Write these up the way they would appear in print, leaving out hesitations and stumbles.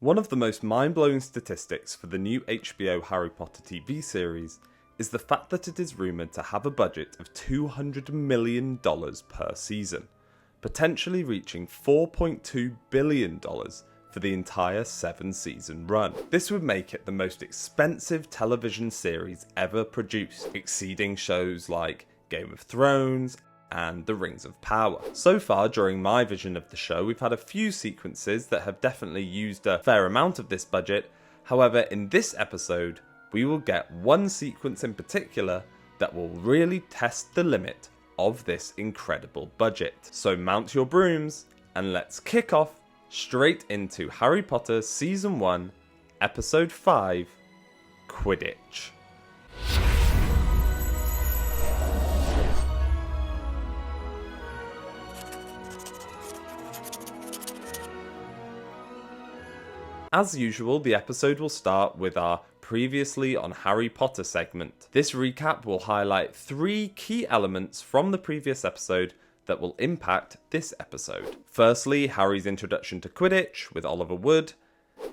One of the most mind-blowing statistics for the new HBO Harry Potter TV series is the fact that it is rumoured to have a budget of $200 million per season, potentially reaching $4.2 billion for the entire 7-season run. This would make it the most expensive television series ever produced, exceeding shows like Game of Thrones and The Rings of Power. So far, during my vision of the show, we've had a few sequences that have definitely used a fair amount of this budget. However, in this episode, we will get one sequence in particular that will really test the limit of this incredible budget. So mount your brooms and let's kick off straight into Harry Potter Season 1, Episode 5, Quidditch. As usual, the episode will start with our Previously on Harry Potter segment. This recap will highlight 3 key elements from the previous episode that will impact this episode. Firstly, Harry's introduction to Quidditch with Oliver Wood.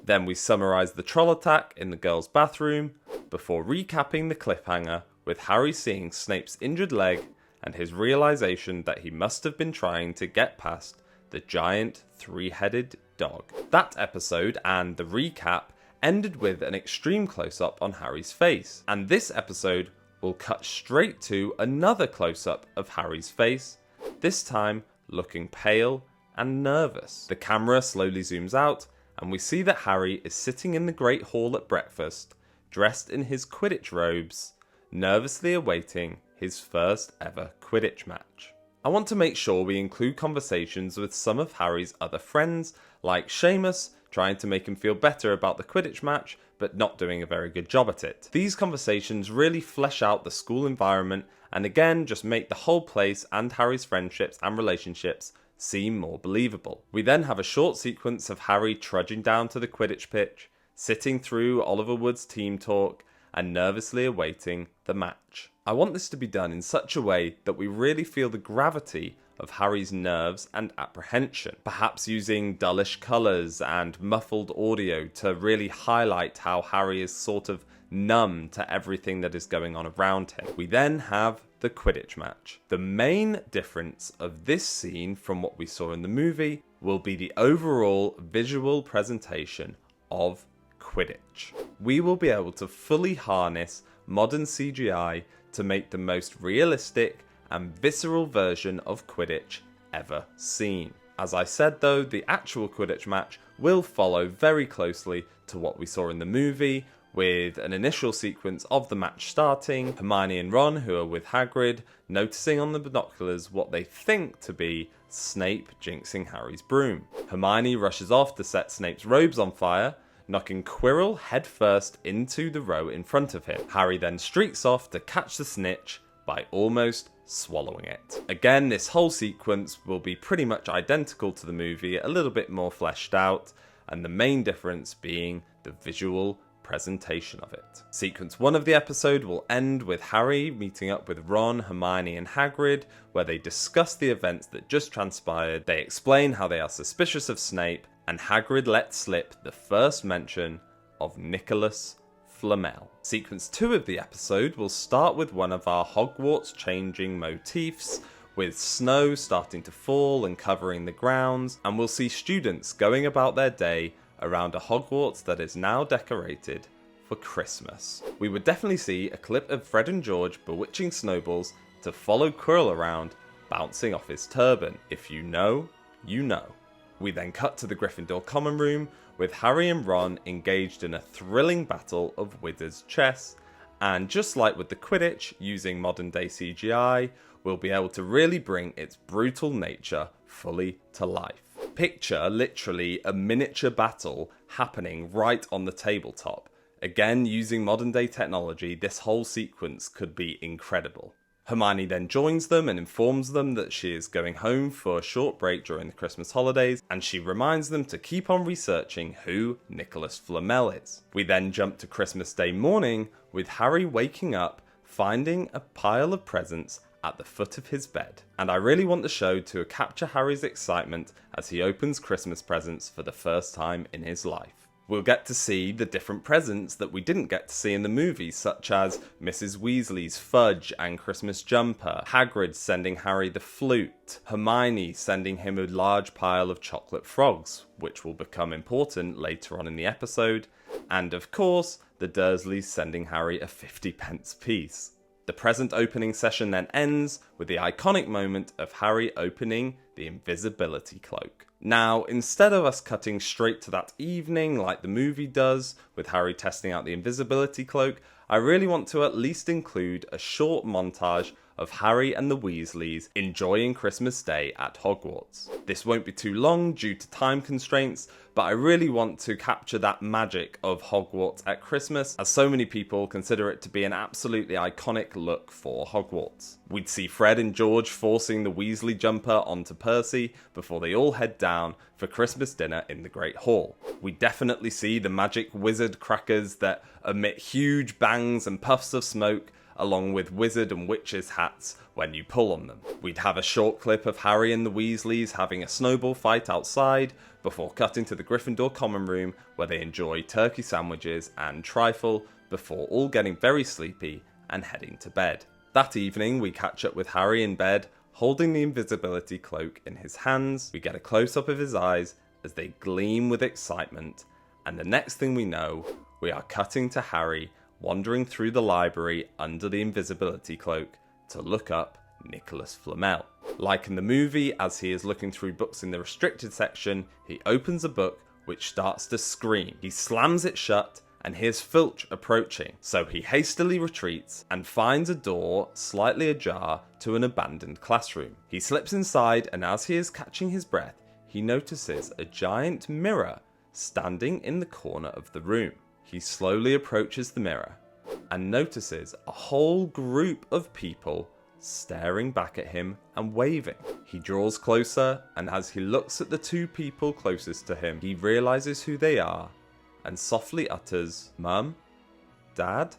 Then we summarise the troll attack in the girls' bathroom, before recapping the cliffhanger with Harry seeing Snape's injured leg and his realisation that he must have been trying to get past the giant 3-headed dog. That episode and the recap ended with an extreme close-up on Harry's face, and this episode will cut straight to another close-up of Harry's face, this time looking pale and nervous. The camera slowly zooms out and we see that Harry is sitting in the Great Hall at breakfast, dressed in his Quidditch robes, nervously awaiting his first ever Quidditch match. I want to make sure we include conversations with some of Harry's other friends, like Seamus, trying to make him feel better about the Quidditch match, but not doing a very good job at it. These conversations really flesh out the school environment, and again, just make the whole place and Harry's friendships and relationships seem more believable. We then have a short sequence of Harry trudging down to the Quidditch pitch, sitting through Oliver Wood's team talk, and nervously awaiting the match. I want this to be done in such a way that we really feel the gravity of Harry's nerves and apprehension, perhaps using dullish colours and muffled audio to really highlight how Harry is sort of numb to everything that is going on around him. We then have the Quidditch match. The main difference of this scene from what we saw in the movie will be the overall visual presentation of Quidditch. We will be able to fully harness modern CGI to make the most realistic and visceral version of Quidditch ever seen. As I said though, the actual Quidditch match will follow very closely to what we saw in the movie, with an initial sequence of the match starting, Hermione and Ron, who are with Hagrid, noticing on the binoculars what they think to be Snape jinxing Harry's broom. Hermione rushes off to set Snape's robes on fire, knocking Quirrell headfirst into the row in front of him. Harry then streaks off to catch the snitch by almost swallowing it. Again, this whole sequence will be pretty much identical to the movie, a little bit more fleshed out, and the main difference being the visual presentation of it. Sequence 1 of the episode will end with Harry meeting up with Ron, Hermione and Hagrid, where they discuss the events that just transpired. They explain how they are suspicious of Snape, and Hagrid lets slip the first mention of Nicholas Flamel. Sequence 2 of the episode will start with one of our Hogwarts changing motifs, with snow starting to fall and covering the grounds, and we'll see students going about their day around a Hogwarts that is now decorated for Christmas. We would definitely see a clip of Fred and George bewitching snowballs to follow Quirrell around, bouncing off his turban. If you know, you know. We then cut to the Gryffindor common room, with Harry and Ron engaged in a thrilling battle of Wizard's chess, and just like with the Quidditch, using modern day CGI, we'll be able to really bring its brutal nature fully to life. Picture literally a miniature battle happening right on the tabletop. Again, using modern day technology, this whole sequence could be incredible. Hermione then joins them and informs them that she is going home for a short break during the Christmas holidays, and she reminds them to keep on researching who Nicholas Flamel is. We then jump to Christmas Day morning, with Harry waking up, finding a pile of presents at the foot of his bed. And I really want the show to capture Harry's excitement as he opens Christmas presents for the first time in his life. We'll get to see the different presents that we didn't get to see in the movie, such as Mrs. Weasley's fudge and Christmas jumper, Hagrid sending Harry the flute, Hermione sending him a large pile of chocolate frogs, which will become important later on in the episode, and of course, the Dursleys sending Harry a 50p piece. The present opening session then ends with the iconic moment of Harry opening the invisibility cloak. Now, instead of us cutting straight to that evening like the movie does, with Harry testing out the invisibility cloak, I really want to at least include a short montage of Harry and the Weasleys enjoying Christmas Day at Hogwarts. This won't be too long due to time constraints, but I really want to capture that magic of Hogwarts at Christmas, as so many people consider it to be an absolutely iconic look for Hogwarts. We'd see Fred and George forcing the Weasley jumper onto Percy before they all head down for Christmas dinner in the Great Hall. We definitely see the magic wizard crackers that emit huge bangs and puffs of smoke, along with wizard and witches' hats when you pull on them. We'd have a short clip of Harry and the Weasleys having a snowball fight outside, before cutting to the Gryffindor common room where they enjoy turkey sandwiches and trifle, before all getting very sleepy and heading to bed. That evening we catch up with Harry in bed, holding the invisibility cloak in his hands. We get a close-up of his eyes as they gleam with excitement, and the next thing we know, we are cutting to Harry wandering through the library under the invisibility cloak to look up Nicholas Flamel. Like in the movie, as he is looking through books in the restricted section, he opens a book which starts to scream. He slams it shut and hears Filch approaching, so he hastily retreats and finds a door slightly ajar to an abandoned classroom. He slips inside, and as he is catching his breath, he notices a giant mirror standing in the corner of the room. He slowly approaches the mirror and notices a whole group of people staring back at him and waving. He draws closer, and as he looks at the two people closest to him, he realizes who they are and softly utters, "Mum? Dad?"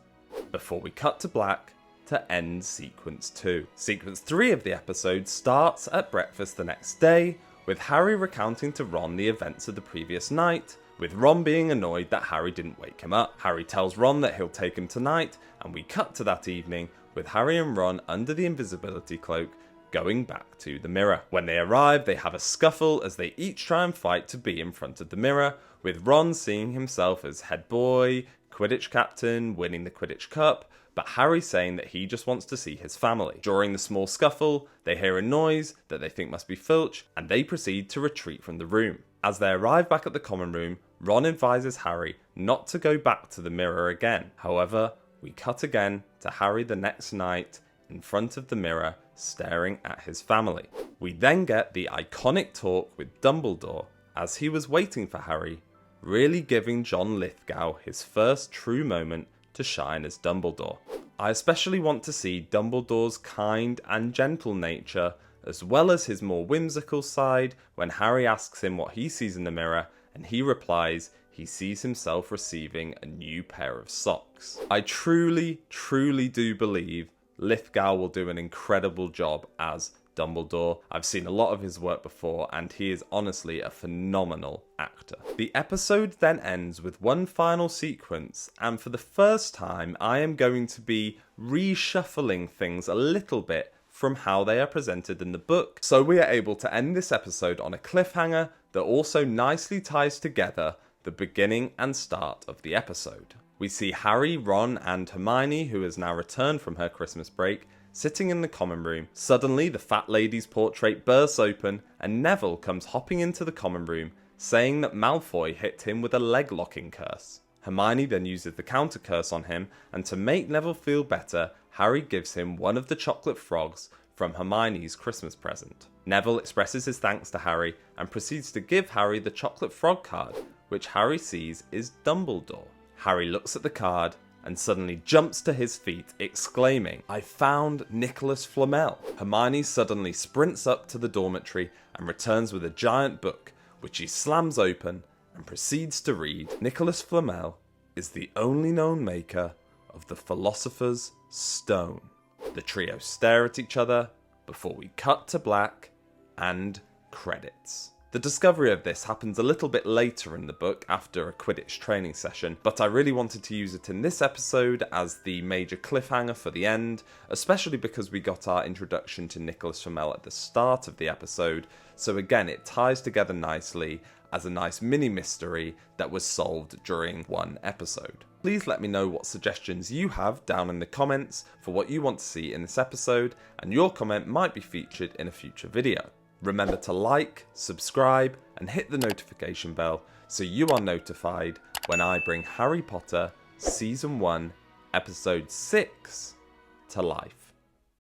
before we cut to black to end sequence 2. Sequence 3 of the episode starts at breakfast the next day, with Harry recounting to Ron the events of the previous night, with Ron being annoyed that Harry didn't wake him up. Harry tells Ron that he'll take him tonight, and we cut to that evening with Harry and Ron under the invisibility cloak going back to the mirror. When they arrive, they have a scuffle as they each try and fight to be in front of the mirror, with Ron seeing himself as head boy, Quidditch captain, winning the Quidditch Cup, but Harry saying that he just wants to see his family. During the small scuffle, they hear a noise that they think must be Filch, and they proceed to retreat from the room. As they arrive back at the common room, Ron advises Harry not to go back to the mirror again. However, we cut again to Harry the next night in front of the mirror, staring at his family. We then get the iconic talk with Dumbledore as he was waiting for Harry, really giving John Lithgow his first true moment to shine as Dumbledore. I especially want to see Dumbledore's kind and gentle nature, as well as his more whimsical side when Harry asks him what he sees in the mirror, and he replies he sees himself receiving a new pair of socks. I truly do believe Lithgow will do an incredible job as Dumbledore. I've seen a lot of his work before, and he is honestly a phenomenal actor. The episode then ends with one final sequence, and for the first time I am going to be reshuffling things a little bit from how they are presented in the book, so we are able to end this episode on a cliffhanger that also nicely ties together the beginning and start of the episode. We see Harry, Ron and Hermione, who has now returned from her Christmas break, sitting in the common room. Suddenly the fat lady's portrait bursts open and Neville comes hopping into the common room, saying that Malfoy hit him with a leg-locking curse. Hermione then uses the counter curse on him, and to make Neville feel better, Harry gives him one of the chocolate frogs from Hermione's Christmas present. Neville expresses his thanks to Harry and proceeds to give Harry the chocolate frog card, which Harry sees is Dumbledore. Harry looks at the card and suddenly jumps to his feet, exclaiming, "I found Nicholas Flamel." Hermione suddenly sprints up to the dormitory and returns with a giant book, which she slams open and proceeds to read. Nicholas Flamel is the only known maker of the Philosopher's Stone. The trio stare at each other before we cut to black and credits. The The discovery of this happens a little bit later in the book after a Quidditch training session, but I really wanted to use it in this episode as the major cliffhanger for the end, especially because we got our introduction to Nicholas Flamel at the start of the episode, so again it ties together nicely as a nice mini mystery that was solved during one episode. Please let me know what suggestions you have down in the comments for what you want to see in this episode, and your comment might be featured in a future video. Remember to like, subscribe, and hit the notification bell so you are notified when I bring Harry Potter Season 1, Episode 6 to life.